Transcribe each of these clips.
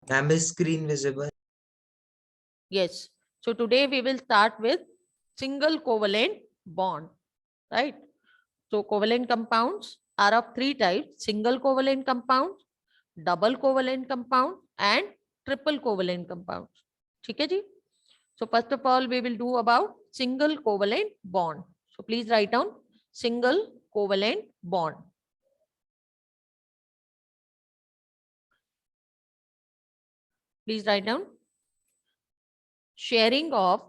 Ma'am, is screen visible? Yes. So today we will start with single covalent bond, right? So covalent compounds are of three types: single covalent compound, double covalent compound, and triple covalent compounds. ठीक है जी? So first of all, we will do about single covalent bond. So please write down single covalent bond. Please write down sharing of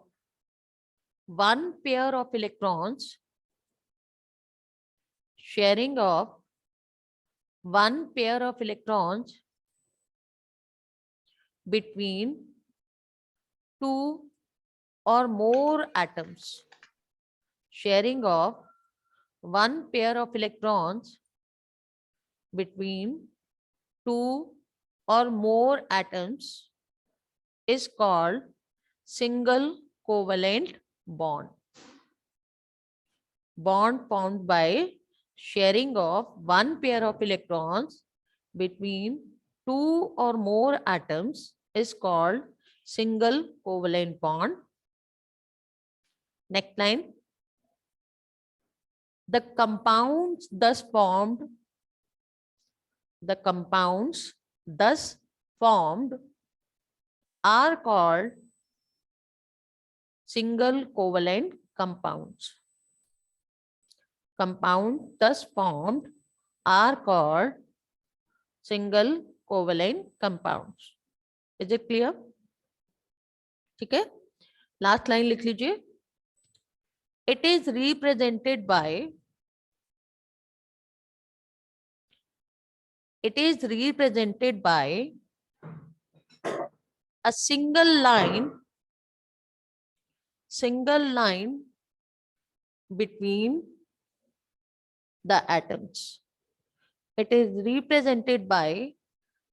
one pair of electrons, sharing of one pair of electrons between two or more atoms, sharing of one pair of electrons between two or more atoms is called single covalent bond. Bond formed by sharing of one pair of electrons between two or more atoms is called single covalent bond. Next line. The compounds thus formed, the compounds thus formed are called single covalent compounds. Compounds thus formed are called single covalent compounds. Is it clear? ठीक है, last line लिख लीजिए. It is represented by, it is represented by a single line between the atoms. It is represented by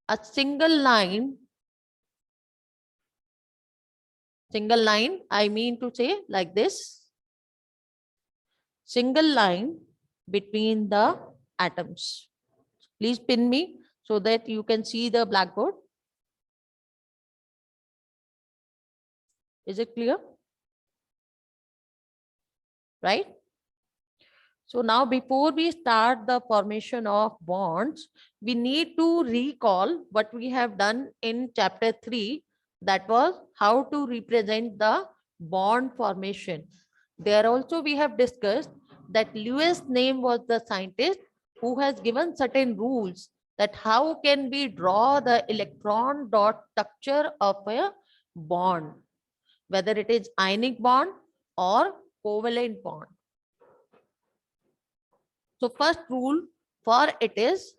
a single line, I mean to say like this, single line between the atoms. Please pin me so that you can see the blackboard. Is it clear? Right? So now before we start the formation of bonds, we need to recall what we have done in chapter 3. That was how to represent the bond formation. There also we have discussed that Lewis Name was the scientist who has given certain rules that how can we draw the electron dot structure of a bond, whether it is ionic bond or covalent bond. So first rule for it is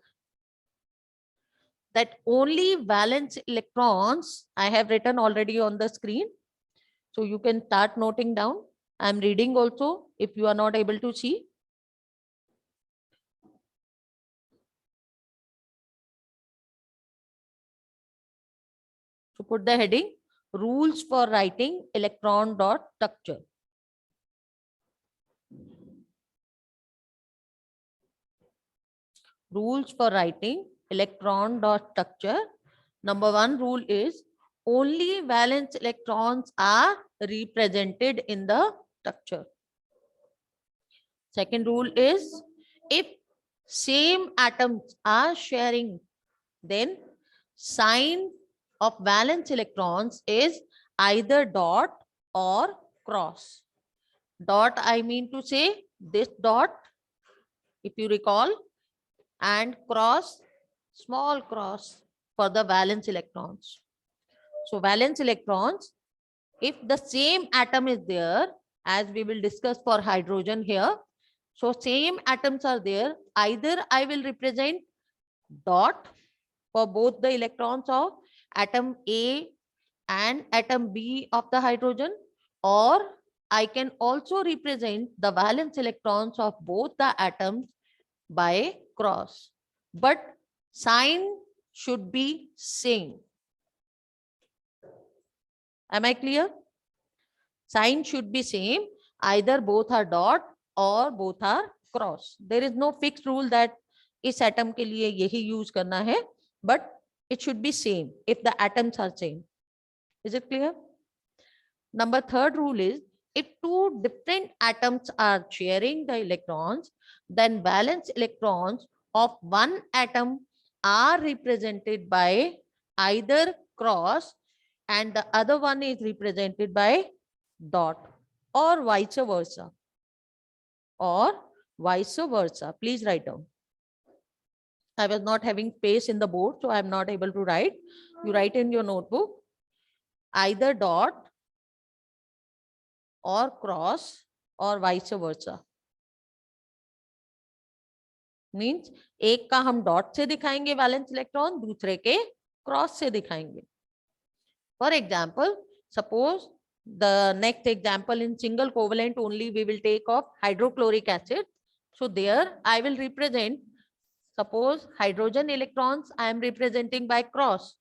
that only valence electrons, I have written already on the screen. So you can start noting down. I'm reading also if you are not able to see. So put the heading rules for writing electron dot structure. Rules for writing electron dot structure. Number one rule is only valence electrons are represented in the structure. Second rule is if same atoms are sharing, then sign of valence electrons is either dot or cross. Dot, I mean to say this dot, if you recall, and cross, small cross for the valence electrons. So valence electrons, if the same atom is there, as we will discuss for hydrogen here, so same atoms are there, either I will represent dot for both the electrons of atom A and atom B of the hydrogen, or I can also represent the valence electrons of both the atoms by cross. But sign should be same. Am I clear? Sign should be same. Either both are dot or both are cross. There is no fixed rule that इस atom के लिए यही use करना है. But it should be same if the atoms are same. Is it clear? Number third rule is, if two different atoms are sharing the electrons, then valence electrons of one atom are represented by either cross and the other one is represented by dot, or vice versa. Or vice versa. Please write down. I was not having space in the board, so I am not able to write. You write in your notebook, either dot or cross or vice versa. Means एक का हम dot से दिखाएंगे valence electron, दूसरे के cross से दिखाएंगे. For example, suppose the next example in single covalent only we will take of hydrochloric acid. So there I will represent, suppose hydrogen electrons I am representing by cross,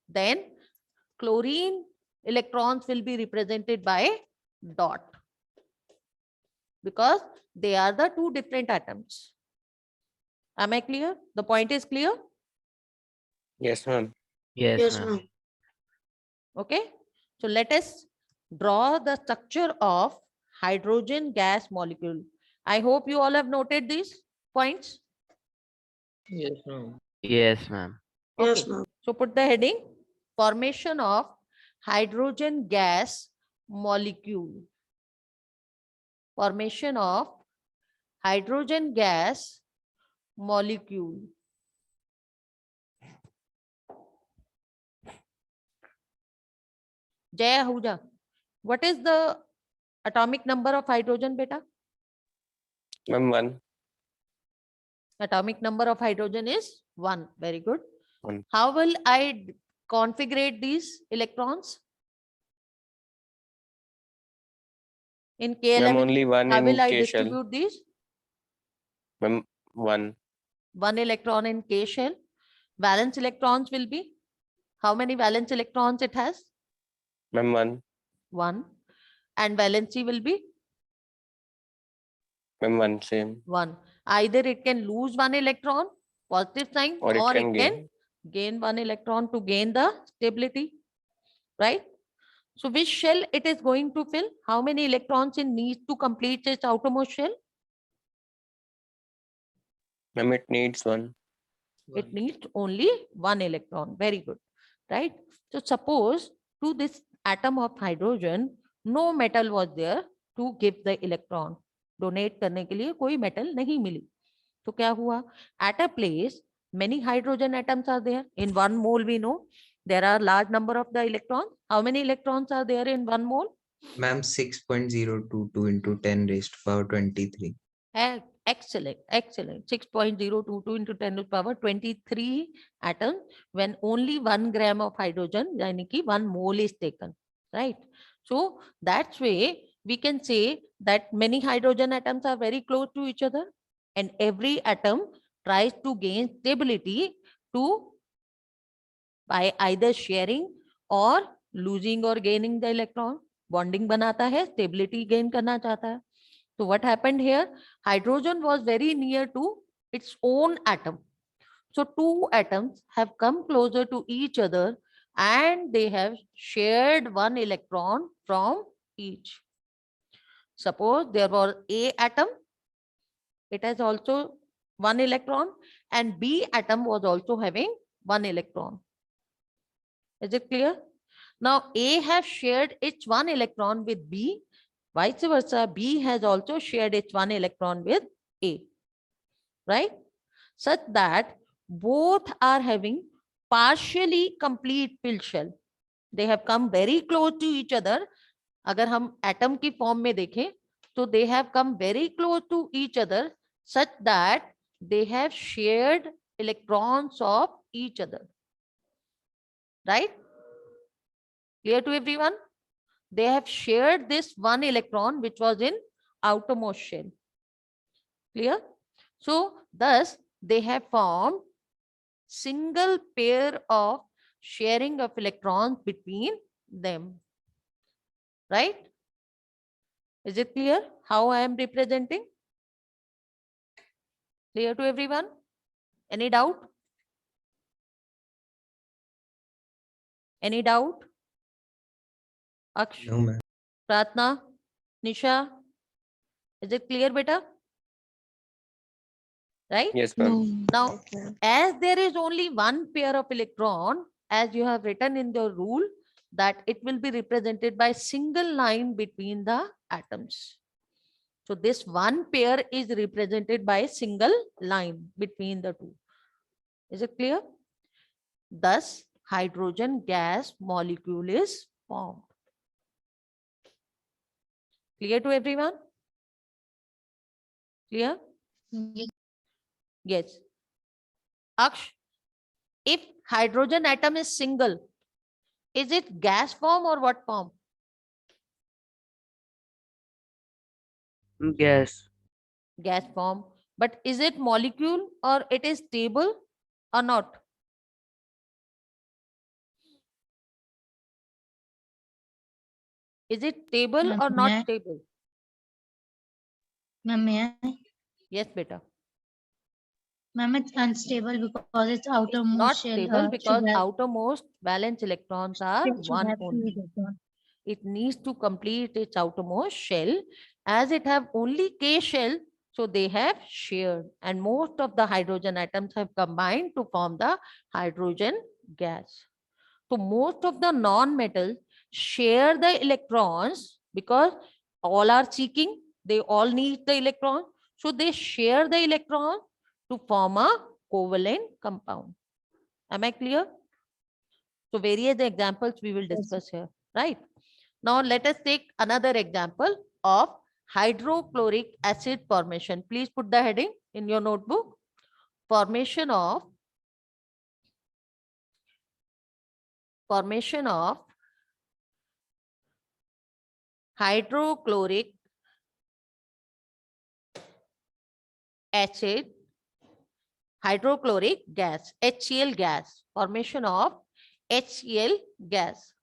then chlorine electrons will be represented by dot, because they are the two different atoms. Am I clear? The point is clear? Yes, ma'am. Yes, ma'am. Okay. So let us draw the structure of hydrogen gas molecule. I hope you all have noted these points. Yes, ma'am. Yes, ma'am. Okay. So put the heading, formation of hydrogen gas molecule. Formation of hydrogen gas molecule. Jay Ahuja, what is the atomic number of hydrogen, beta? Ma'am, 1. Atomic number of hydrogen is 1. Very good. 1. How will I configure these electrons? In K11, Ma'am, only 1 how in will I K shell. distribute these? Ma'am, 1. 1 electron in K shell. Valence electrons will be? How many valence electrons it has? Ma'am, 1. 1. And valency will be? Ma'am, 1 same. 1. Either it can lose 1 electron, positive sign, Or it can gain 1 electron to gain the stability, right? So which shell it is going to fill? How many electrons it needs to complete its outermost shell? Ma'am, it needs 1. It needs only 1 electron. Very good, right? So suppose to this atom of hydrogen, no metal was there to give the electron. Donate करने के लिए कोई metal नहीं मिली. तो क्या हुआ? At a place, many hydrogen atoms are there. In 1 mole, we know there are large number of the electrons. How many electrons are there in 1 mole? Ma'am, 6.022 into 10 raised to power 23. Excellent, excellent. 6.022 into 10 to the power 23 atoms when only 1 gram of hydrogen, yani ki 1 mole is taken, right? So that's way we can say that many hydrogen atoms are very close to each other, and every atom tries to gain stability to by either sharing or losing or gaining the electron. Bonding banata hai, stability gain karna chahta hai. So what happened here? Hydrogen was very near to its own atom. So two atoms have come closer to each other and they have shared 1 electron from each. Suppose there was A atom, it has also 1 electron, and B atom was also having 1 electron. Is it clear? Now A has shared its 1 electron with B. Vice versa, B has also shared its 1 electron with A, right? Such that both are having partially complete filled shell. They have come very close to each other. अगर हम atom की form में देखें, so they have come very close to each other such that they have shared electrons of each other, right? Clear to everyone? They have shared this 1 electron which was in outermost shell. Clear? So thus they have formed single pair of sharing of electrons between them. Right? Is it clear how I am representing? Clear to everyone? Any doubt? Any doubt? Aksh, No, ma'am. Pratna, Nisha, is it clear, beta? Right? Yes, ma'am. Now, as there is only one pair of electron, as you have written in the rule, that it will be represented by single line between the atoms. So this one pair is represented by a single line between the two. Is it clear? Thus, hydrogen gas molecule is formed. Clear to everyone? Clear? Yes. Aksh, if hydrogen atom is single, is it gas form or what form? Gas. Gas form. But is it molecule or it is stable or not? Is it stable or not Ma'am, stable? Ma'am, may I? Yes, beta. Ma'am, it's unstable because its outermost Not shell stable because should have, outermost valence electrons are should one have two only. electrons. It needs to complete its outermost shell. As it have only K shell, so they have shared, and most of the hydrogen atoms have combined to form the hydrogen gas. So most of the non-metals share the electrons because all are seeking, they all need the electron. So they share the electron to form a covalent compound. Am I clear? So various examples we will discuss here, right? Now let us take another example of hydrochloric acid formation. Please put the heading in your notebook. Formation of hydrochloric acid, hydrochloric gas, HCl gas, formation of HCl gas.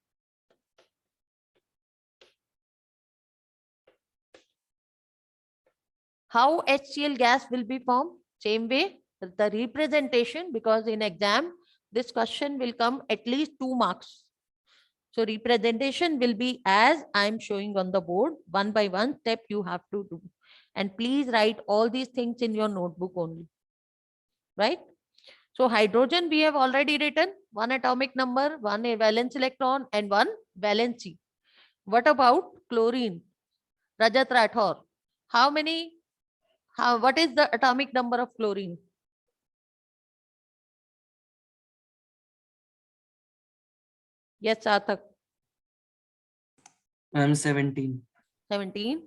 How HCl gas will be formed? Same way, the representation, because in exam, this question will come at least 2 marks. So representation will be as I'm showing on the board, one by one step you have to do. And please write all these things in your notebook only, right? So hydrogen we have already written, one atomic number, one valence electron and one valency. What about chlorine? Rajat Rathor, what is the atomic number of chlorine? Yes, Sarthak. I'm 17. 17.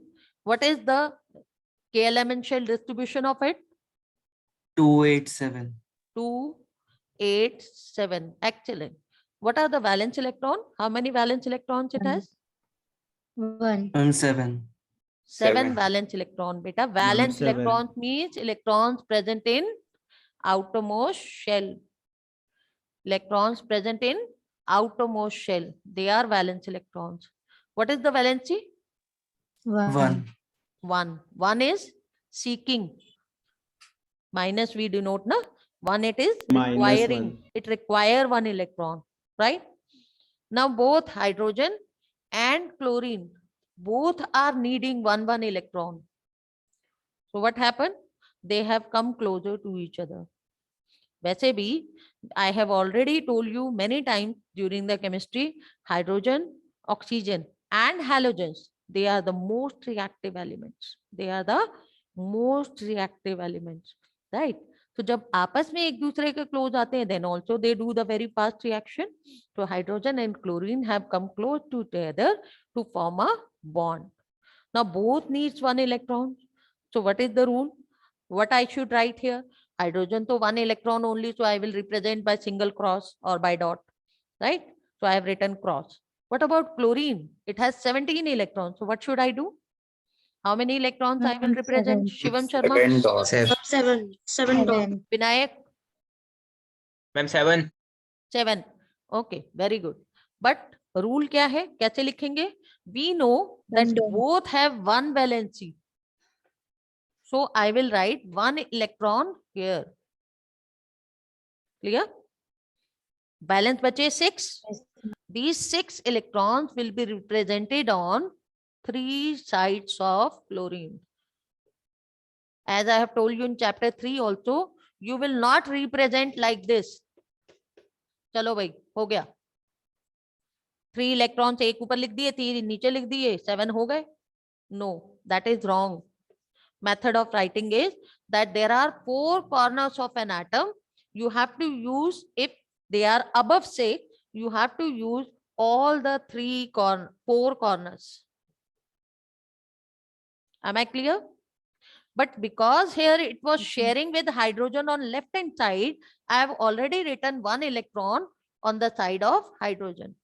What is the K element shell distribution of it? 287. 2, 8, 7. Excellent. What are the valence electron? How many valence electrons it has? One. I'm 7. 7 valence electron, beta. Valence seven. electrons means electrons present in outermost shell. Electrons present in outermost shell. They are valence electrons. What is the valency? 1. 1. 1 is seeking. Minus we denote, na? 1 it is requiring. It require 1 electron, right? Now both hydrogen and chlorine, both are needing 1 electron. So what happened? They have come closer to each other. वैसे भी, I have already told you many times during the chemistry, hydrogen, oxygen and halogens, they are the most reactive elements. They are the most reactive elements, right? So जब आपस में एक दूसरे के close आते हैं, then also they do the very fast reaction. So hydrogen and chlorine have come close together to form a bond. Now both needs 1 electron. So what is the rule? What I should write here? Hydrogen to 1 electron only, so I will represent by single cross or by dot, right? So I have written cross. What about chlorine? It has 17 electrons. So what should I do? How many electrons I will represent? Shivam Sharma? 7 dots. Seven dot. Vinayak? Ma'am, 7. 7. Okay, very good. But rule क्या है? कैसे लिखेंगे? We know that both have 1 valency. So I will write 1 electron here. Clear? Balance बचे 6. these 6 electrons will be represented on 3 sides of chlorine. As I have told you in chapter 3 also, you will not represent like this. चलो भाई हो गया, 3 electrons एक ऊपर लिख दिए, 3 नीचे लिख दिए, 7 हो गए. No, that is wrong. Method of writing is that there are 4 corners of an atom. You have to use, if they are above 6, you have to use all the 4 corners. Am I clear? But because here it was sharing with hydrogen on left hand side, I have already written 1 electron on the side of hydrogen.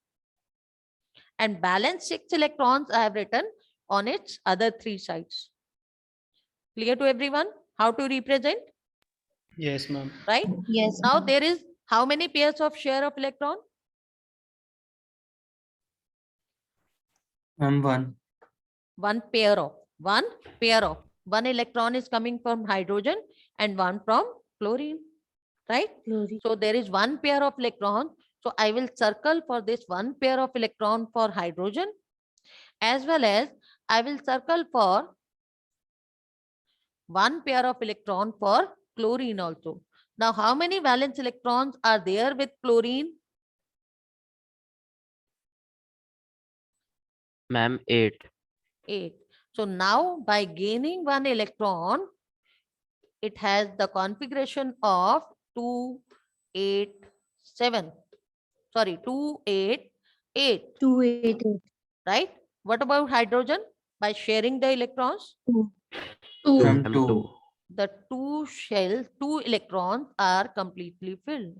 And balance 6 electrons I have written on its other 3 sides. Clear to everyone how to represent? Yes, ma'am. Right? Yes. Now ma'am. there is how many pairs of share of electron? Ma'am, 1. One pair of. One electron is coming from hydrogen and 1 from chlorine. Right? Chlorine. So there is 1 pair of electron. So I will circle for this 1 pair of electron for hydrogen, as well as I will circle for 1 pair of electron for chlorine also. Now, how many valence electrons are there with chlorine? Ma'am, 8. 8. So now by gaining 1 electron, it has the configuration of 2, 8, 7. Sorry, 2, 8, 8. 2, 8, 8. Right? What about hydrogen? By sharing the electrons, 2. Ma'am, Ma'am, 2. 2. the 2 electrons are completely filled.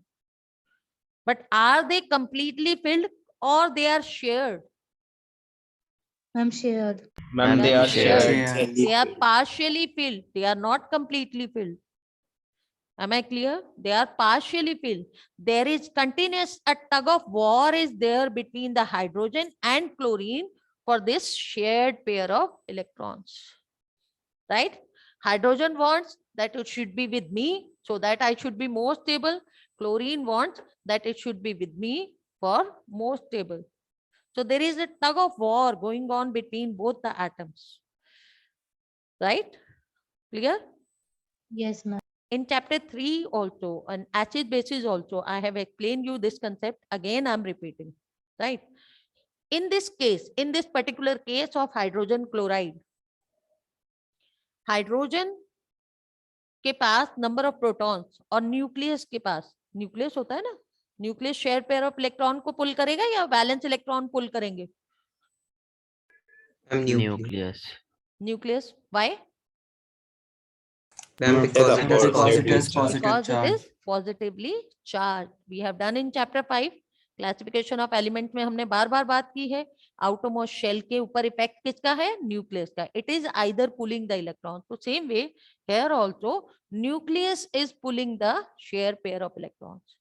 But are they completely filled or they are shared? Ma'am, shared. Ma'am, they are shared. shared. They are partially filled. They are not completely filled. Am I clear? They are partially filled. There is continuous, a tug of war is there between the hydrogen and chlorine for this shared pair of electrons. Right? Hydrogen wants that it should be with me so that I should be more stable. Chlorine wants that it should be with me for more stable. So there is a tug of war going on between both the atoms. Right? Clear? Yes, ma'am. In chapter 3 also, on acid bases also, I have explained you this concept. Again, I'm repeating. Right? In this case, in this particular case of hydrogen chloride, hydrogen के पास number of protons और nucleus के पास, nucleus होता है ना, nucleus share pair of electron को पुल करेगा या valence electron पुल करेंगे? Ma'am, nucleus. Nucleus. Nucleus. Why? Ma'am, because it is Because it positive is charge. positive Because it charge. is positively charged. We have done in chapter 5 classification of element में हमने बार बार बात की है. Outermost shell के ऊपर effect किसका है? Nucleus का. It is either pulling the electron. तो same way here also nucleus is pulling the share pair of electrons.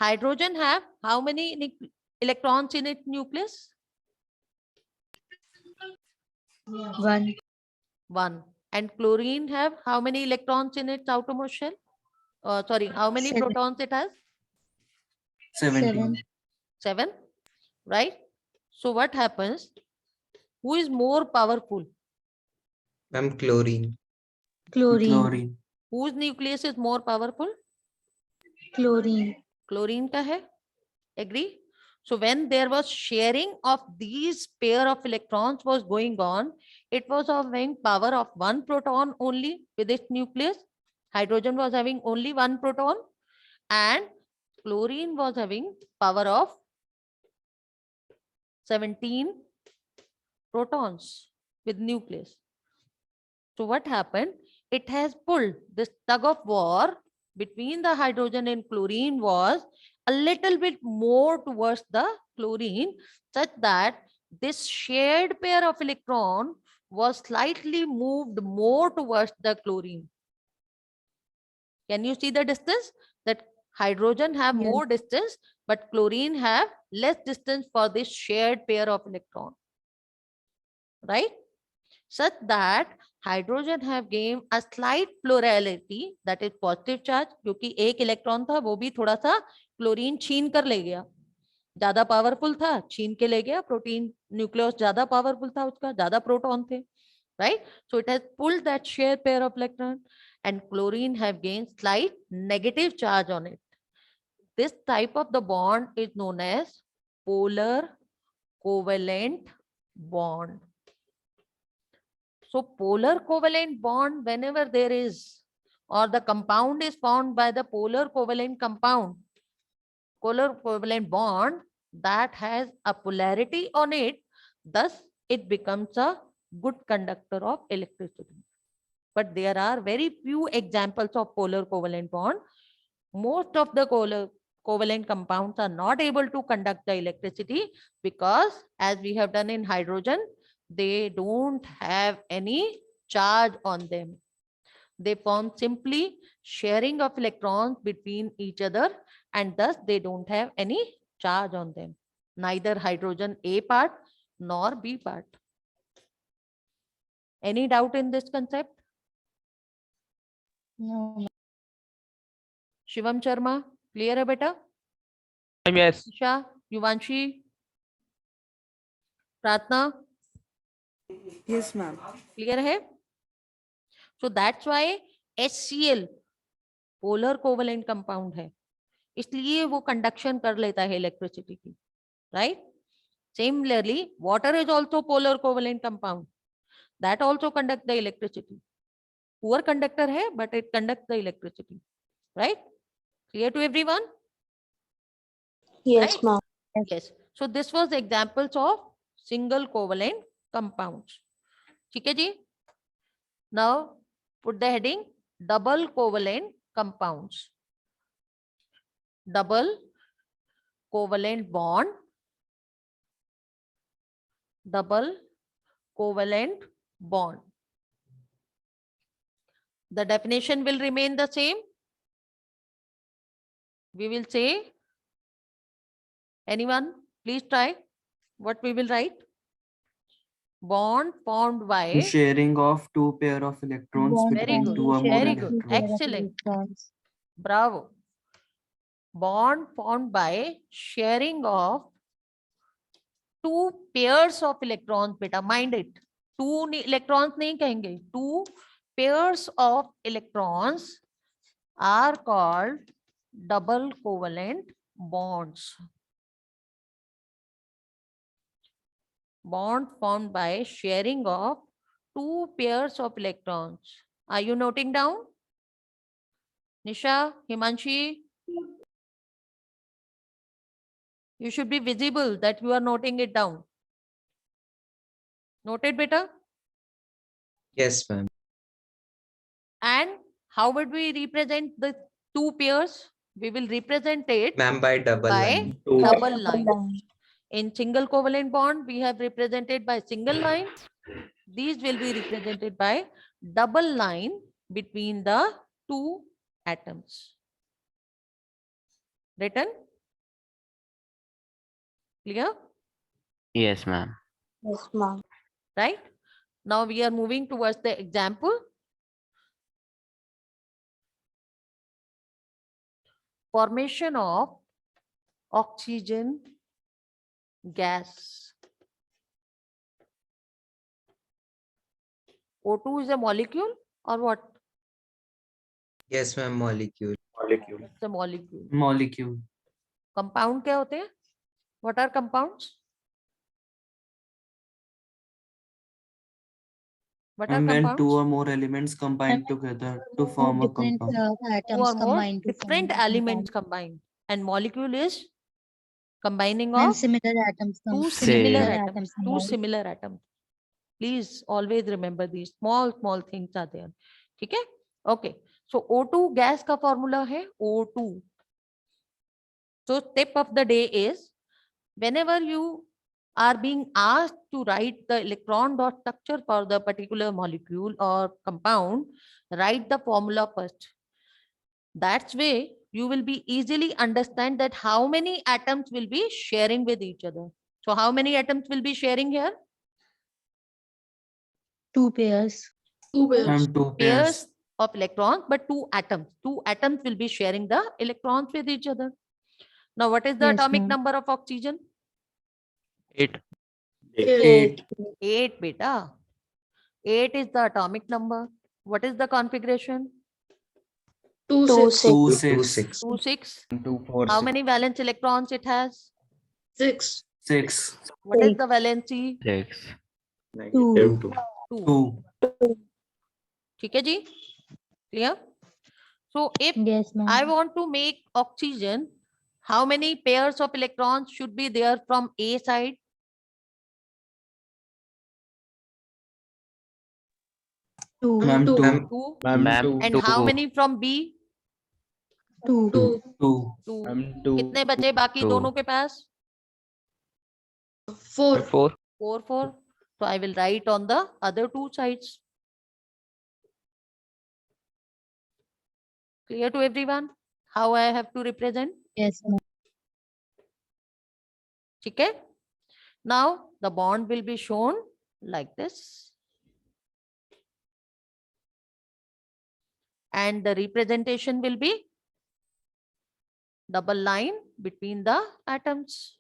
Hydrogen have how many electrons in its nucleus? 1. 1. And chlorine have how many electrons in its outermost shell? Sorry, how many 7. protons it has? 17. 7. Right? So what happens? Who is more powerful? Ma'am, chlorine. Chlorine. Chlorine. Whose nucleus is more powerful? Chlorine. Chlorine का है. Agree? So when there was sharing of these pair of electrons was going on, it was having power of 1 proton only with its nucleus. Hydrogen was having only 1 proton and chlorine was having power of 17 protons with nucleus. So what happened? It has pulled, this tug of war between the hydrogen and chlorine was a little bit more towards the chlorine, such that this shared pair of electron was slightly moved more towards the chlorine. Can you see the distance? That hydrogen have Yes. more distance, but chlorine have less distance for this shared pair of electron. Right? Such that hydrogen have gained a slight plurality, that is positive charge, क्योंकि एक electron था वो भी थोड़ा सा chlorine छीन कर ले गया. ज्यादा पावरफुल था, छीन के ले गया, प्रोटीन न्यूक्लियस ज्यादा पावरफुल था, उसका ज्यादा प्रोटॉन थे, right? So it has pulled that shared pair of electron, and chlorine have gained slight negative charge on it. This type of the bond is known as polar covalent bond. So polar covalent bond, whenever there is, or the compound is formed by the polar covalent compound, polar covalent bond that has a polarity on it, thus it becomes a good conductor of electricity. But there are very few examples of polar covalent bond. Most of the covalent compounds are not able to conduct the electricity because, as we have done in hydrogen, they don't have any charge on them. They form simply sharing of electrons between each other, and thus they don't have any charge on them. Neither hydrogen A part nor B part. Any doubt in this concept? No. Shivam Sharma, clear है बेटा? Yes. Isha, युवांशी, प्रार्थना, Yes, ma'am. Clear है? So that's why HCl polar covalent compound है, इसलिए वो conduction कर लेता है इलेक्ट्रिसिटी की, right? Similarly water is also polar covalent compound, that also conduct the electricity. Poor conductor है but it conduct the electricity, right? Clear to everyone? Yes, Right? ma'am. Yes. So this was examples of single covalent compounds. ठीक है जी? Now put the heading double covalent compounds. Double covalent bond. Double covalent bond. The definition will remain the same. We will say, anyone, please try what we will write. Bond formed by, Sharing of two pair of electrons Bond Very between good, two or more very good. electrons. Excellent. Bravo. Bond formed by sharing of two pairs of electrons, beta, mind it. Two electrons नहीं कहेंगे, two pairs of electrons are called double covalent bonds. Bond formed by sharing of two pairs of electrons. Are you noting down? Nisha, Himanshi? You should be visible that you are noting it down. Noted, beta? Yes, ma'am. And how would we represent the two pairs? We will represent it Ma'am, by double by line. double line. In single covalent bond, we have represented by single line. These will be represented by double line between the two atoms. Written? Clear? Yes, ma'am. Yes, ma'am. Right? Now we are moving towards the example. Formation of oxygen gas. O2 is a molecule or what? Yes, ma'am. Molecule. It's a molecule. Molecule. Compound क्या होते हैं? What are compounds? What are And when compounds? two or more elements combine together to form a Different compound. Two atoms or more combined to different form a elements compound. combined. And molecule is combining And of similar atoms. two Same. similar Similar atoms. Two combined. similar atoms. Please always remember these small things are there. ठीक है? Okay. So O2 gas का formula है O2. So tip of the day is, whenever you are being asked to write the electron dot structure for the particular molecule or compound, write the formula first. That's way you will be easily understand that how many atoms will be sharing with each other. So how many atoms will be sharing here? Two pairs. And two Pairs pairs. of electrons, but two atoms. Two atoms will be sharing the electrons with each other. Now, what is the Yes, atomic ma'am. number of oxygen? 8. 8. 8, beta. 8 is the atomic number. What is the configuration? 2, 2, 6. 6. 2, 6. 2, 4, How 6. many valence electrons it has? 6. 6. What is the valency? 6. -2. 2. 2. ठीक है जी? Clear? So if Yes, I ma'am. want to make oxygen, how many pairs of electrons should be there from A side? 2. Ma'am, 2. 2. Ma'am, And 2. how many from B? 2. 2. 2. 2. कितने बचे बाकी 2. दोनों के पास? 4. 4. 4, 4. So I will write on the other two sides. Clear to everyone? How I have to represent? Yes, ma'am. Okay. Now the bond will be shown like this. And the representation will be double line between the atoms.